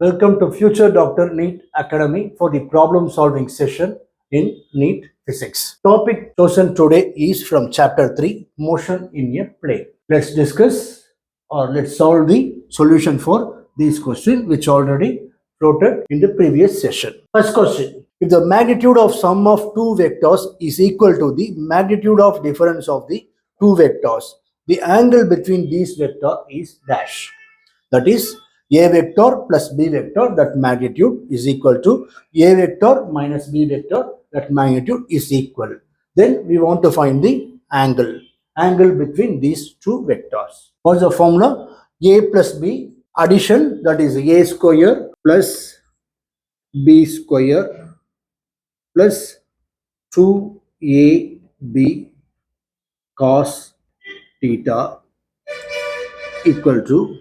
Welcome to Future Doctor NEET Academy for the problem solving session in NEET Physics. Topic chosen today is from Chapter 3, Motion in a Plane. Let's discuss or let's solve the solution for these questions which already floated in the previous session. First question. If the magnitude of sum of two vectors is equal to the magnitude of difference of the two vectors, the angle between these vectors is dash. That is a vector plus b vector, that magnitude is equal to a vector minus b vector, that magnitude is equal. Then we want to find the angle between these two vectors. What's the formula? A plus b addition, that is a square plus b square plus 2ab cos theta equal to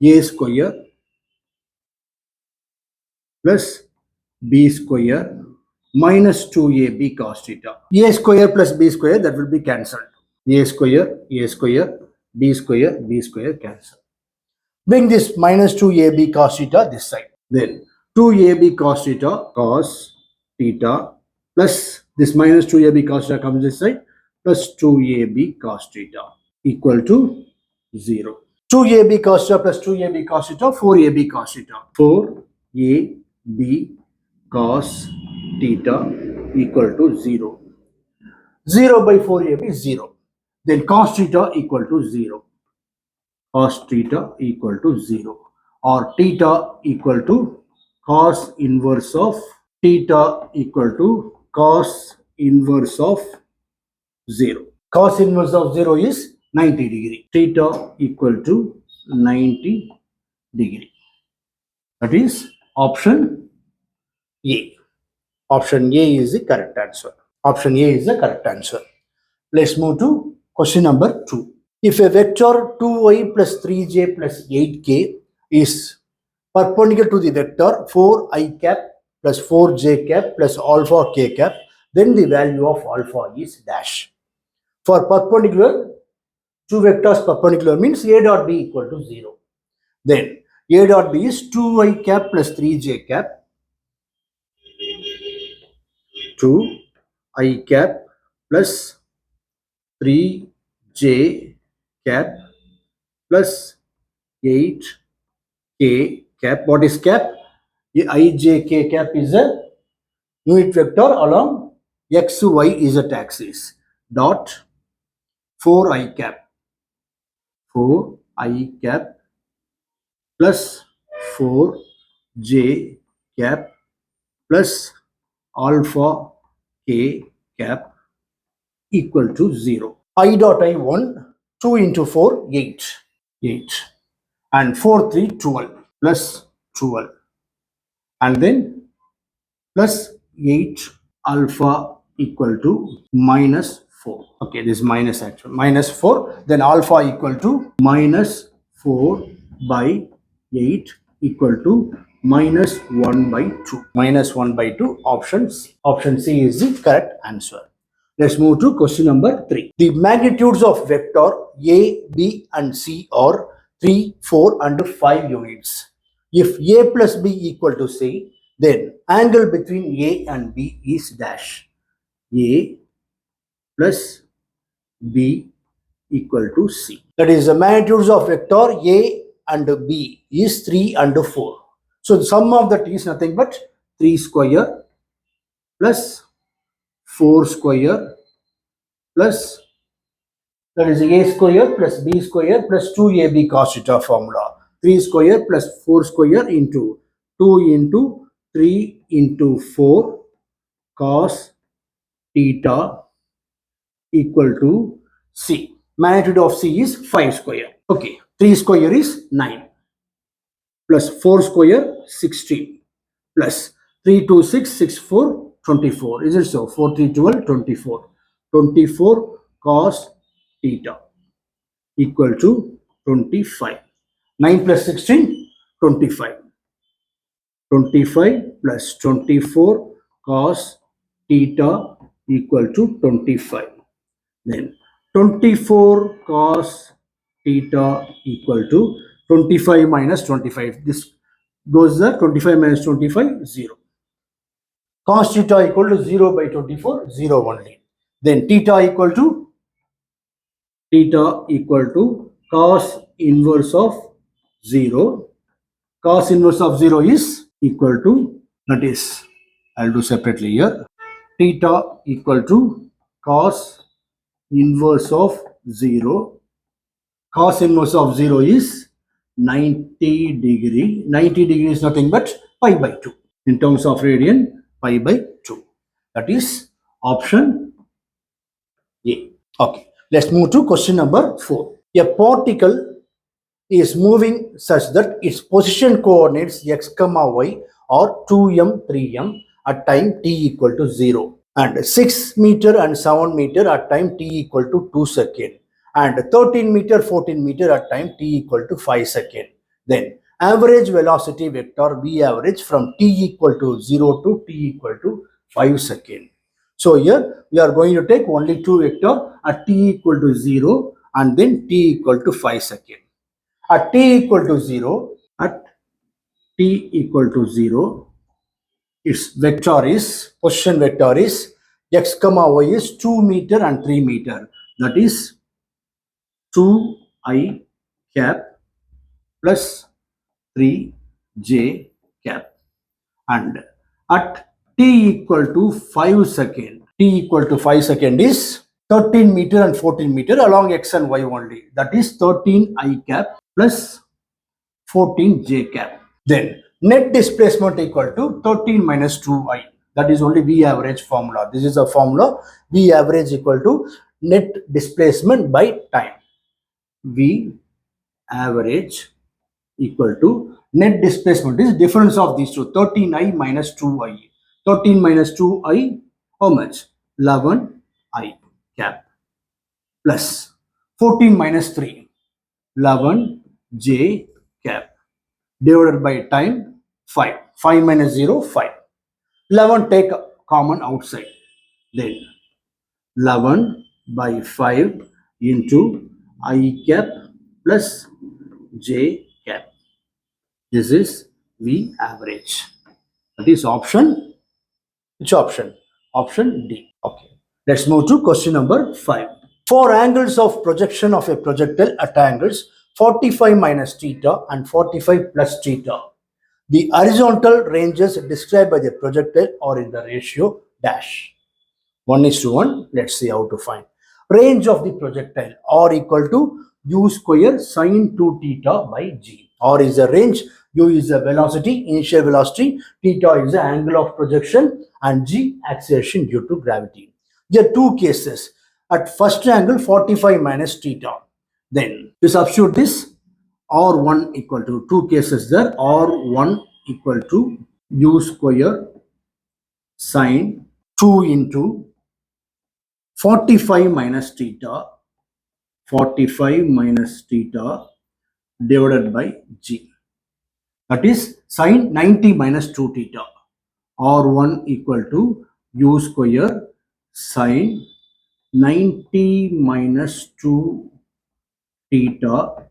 a square plus b square minus 2ab cos theta. A square plus b square, that will be cancelled. A square, b square cancel. Bring this minus 2ab cos theta this side. Then 2ab cos theta plus this minus 2ab cos theta comes this side plus 2ab cos theta equal to 0. 2ab cos theta plus 2ab cos theta, 4ab cos theta. 4ab cos theta equal to 0. 0 by 4ab is 0. Then cos theta equal to 0. Cos theta equal to 0. Or theta equal to cos inverse of theta equal to cos inverse of 0. Cos inverse of 0 is 90 degree. Theta equal to 90 degree. That is option A. Option A is the correct answer. Option A is the correct answer. Let's move to question number 2. If a vector 2y plus 3j plus 8k is perpendicular to the vector 4i cap plus 4j cap plus alpha k cap, then the value of alpha is dash. For perpendicular, two vectors perpendicular means a dot b equal to 0. Then a dot b is 2i cap plus 3j cap, 2i cap plus 3j cap plus 8k cap. What is cap? Ijk cap is a unit vector along xy z axis. Dot 4i cap plus 4j cap plus alpha k cap equal to 0. I dot I 1, 2 into 4, 8. And 4, 3, 12 plus 12. And then plus 8 alpha equal to minus 4. Okay, this is minus actually. Minus 4. Then alpha equal to minus 4 by 8 equal to minus 1 by 2. Minus 1 by 2, option C. Option C is the correct answer. Let's move to question number 3. The magnitudes of vector A, B and C are 3, 4 and 5 units. If A plus B equal to C, then angle between A and B is dash. A plus B equal to C. That is, the magnitudes of vector A and B is 3 and 4. So the sum of that is nothing but 3 square plus 4 square plus, that is a square plus b square plus 2ab cos theta formula. 3 square plus 4 square into 2 into 3 into 4 cos theta equal to C. Magnitude of C is 5 square. Okay, 3 square is 9 plus 4 square 16 plus 3 2 6 6 4 24. Is it so? 4 3 12 24. 24 cos theta equal to 25. 9 plus 16, 25. 25 plus 24 cos theta equal to 25. Then 24 cos theta equal to 25 minus 25. This goes the 25 minus 25, 0. Cos theta equal to 0 by 24, 0 only. Then theta equal to cos inverse of 0. Cos inverse of 0 is equal to, that is, I'll do separately here. Theta equal to cos inverse of 0. Cos inverse of 0 is 90 degree. 90 degree is nothing but pi by 2. In terms of radian, pi by 2. That is option A. Okay, let's move to question number 4. A particle is moving such that its position coordinates x comma y are 2m 3m at time t equal to 0 and 6 meter and 7 meter at time t equal to 2 second and 13 meter 14 meter at time t equal to 5 second. Then average velocity vector v average from t equal to 0 to t equal to 5 second. So here we are going to take only two vector at t equal to 0 and then t equal to 5 second. At t equal to 0, its vector is, position vector is x comma y is 2 meter and 3 meter. That is 2i cap plus 3j cap. And at t equal to 5 second, is 13 meter and 14 meter along x and y only. That is 13i cap plus 14j cap. Then net displacement equal to 13 minus 2i. That is only V average formula. This is a formula. V average equal to net displacement by time. V average equal to net displacement is difference of these two. 13i minus 2i. 13 minus 2i, how much? 11i cap plus 14 minus 3, 11j cap divided by time 5. 5 minus 0, 5. 11 take common outside. Then 11 by 5 into I cap plus j cap. This is V average. That is option. Which option? Option D. Okay. Let's move to question number 5. For angles of projection of a projectile at angles 45 minus theta and 45 plus theta, the horizontal ranges described by the projectile are in the ratio dash. 1:1. Let's see how to find. Range of the projectile R equal to u square sine 2 theta by g. R is the range, u is the velocity, initial velocity, theta is the angle of projection, and g acceleration due to gravity. There are two cases. At first angle 45 minus theta. Then you substitute this R1 equal to, two cases there, R1 equal to u square sine 2 into 45 minus theta, 45 minus theta divided by g. That is sine 90 minus 2 theta. R1 equal to u square sine 90 minus 2 theta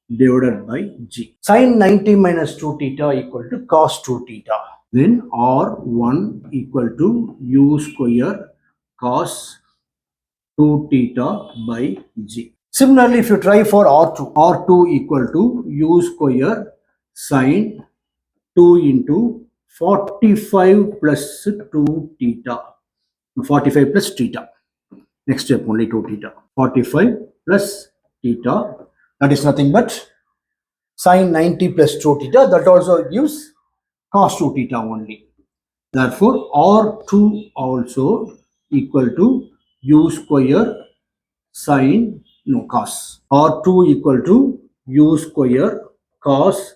divided by g. Sine 90 minus 2 theta equal to cos 2 theta. Then R1 equal to u square cos 2 theta by g. Similarly, if you try for R2 equal to u square sine 2 into 45 plus 2 theta. 45 plus theta. Next step only 2 theta. 45 plus theta. That is nothing but sine 90 plus 2 theta. That also gives cos 2 theta only. Therefore, R2 also equal to u square sine, no, cos. R2 equal to u square cos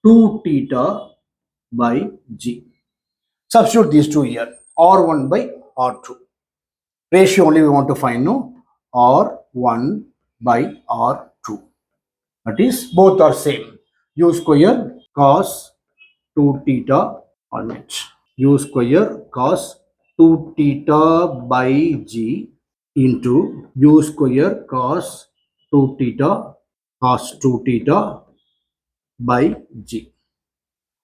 2 theta by g. Substitute these two here. R1 by R2. Ratio only we want to find, no? R1 by R2. That is, both are same. U square cos 2 theta or net. U square cos 2 theta by g into u square cos 2 theta by g.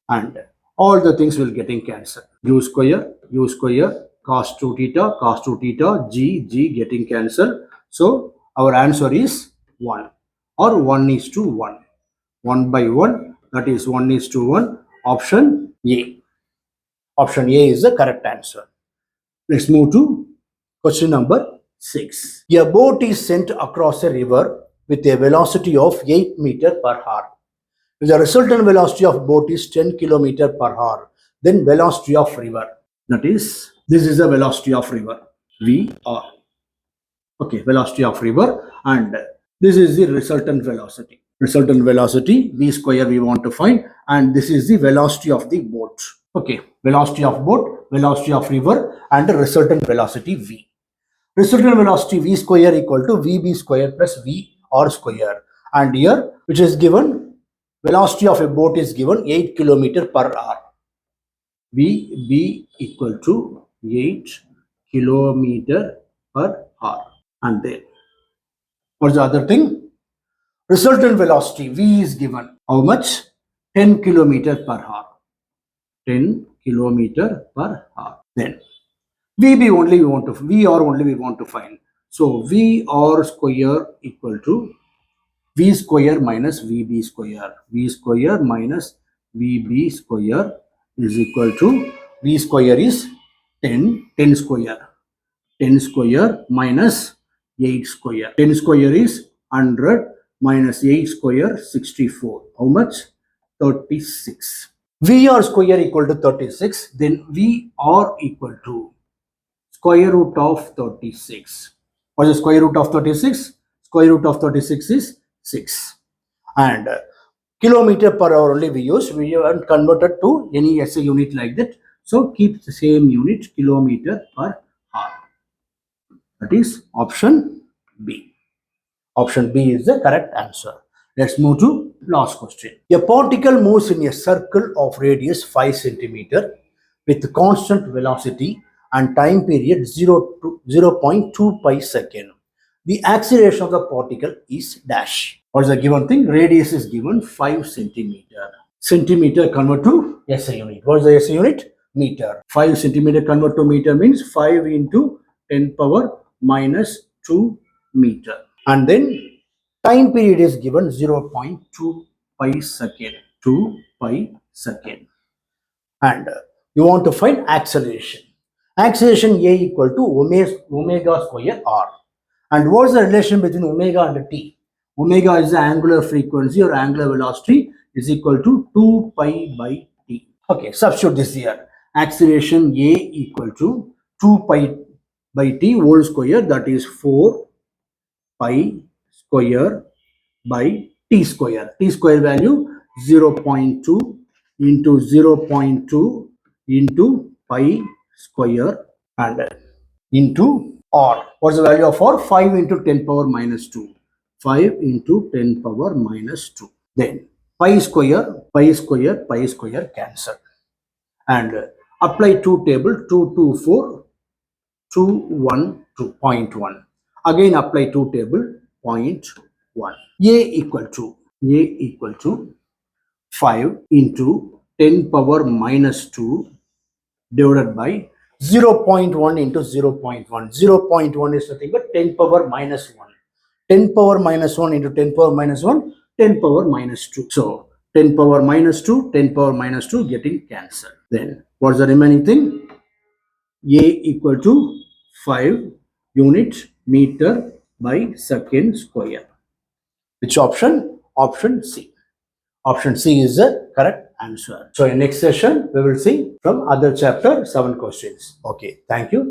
and all the things will getting cancelled. U square, cos 2 theta, g getting cancelled. So our answer is 1 or 1 is to 1. 1 by 1, that is 1 is to 1. Option A. Option A is the correct answer. Let's move to question number 6. A boat is sent across a river with a velocity of 8 meter per hour. If the resultant velocity of boat is 10 kilometer per hour, then velocity of river. That is, this is the velocity of river, VR. Okay, velocity of river, and this is the resultant velocity. Resultant velocity, V square we want to find, and this is the velocity of the boat. Okay, velocity of boat, velocity of river, and the resultant velocity V. Resultant velocity V square equal to VB square plus VR square. And here, which is given, velocity of a boat is given 8 kilometer per hour. VB equal to 8 kilometer per hour. And then, what's the other thing? Resultant velocity V is given. How much? 10 kilometer per hour. 10 kilometer per hour. Then VR only we want to find. So VR square equal to V square minus VB square. V square minus VB square is equal to V square is 10 square. 10 square minus 8 square. 10 square is 100 minus 8 square 64. How much? 36. VR square equal to 36. Then VR equal to square root of 36. What is the square root of 36? Square root of 36 is 6. And kilometer per hour only we use. We haven't converted to any SI unit like that. So keep the same unit, kilometer per hour. That is option B. Option B is the correct answer. Let's move to last question. A particle moves in a circle of radius 5 centimeter with constant velocity and time period 0 to 0.2 pi second. The acceleration of the particle is dash. What is the given thing? Radius is given 5 centimeter. Centimeter convert to SI unit. What is the SI unit? Meter. 5 centimeter convert to meter means 5 into 10 power minus 2 meter. And then time period is given 0.2 pi second. 2 pi second. And you want to find acceleration. Acceleration A equal to omega square R. And what is the relation between omega and t? Omega is the angular frequency or angular velocity is equal to 2 pi by t. Okay, substitute this here. Acceleration A equal to 2 pi by t whole square, that is 4 pi square by t square. T square value 0.2 into 0.2 into pi square and into R. What's the value of R? 5 into 10 power minus 2. 5 into 10 power minus 2. Then pi square cancel. And apply 2 table 224 212.1. Again apply 2 table 0.1. A equal to 5 into 10 power minus 2 divided by 0.1 into 0.1. 0.1 is nothing but 10 power minus 1. 10 power minus 1 into 10 power minus 1, 10 power minus 2. So 10 power minus 2, 10 power minus 2 getting cancelled. Then what's the remaining thing? A equal to 5 unit meter by second square. Which option? Option C. Option C is the correct answer. So in next session, we will see from other chapter 7 questions. Okay, thank you.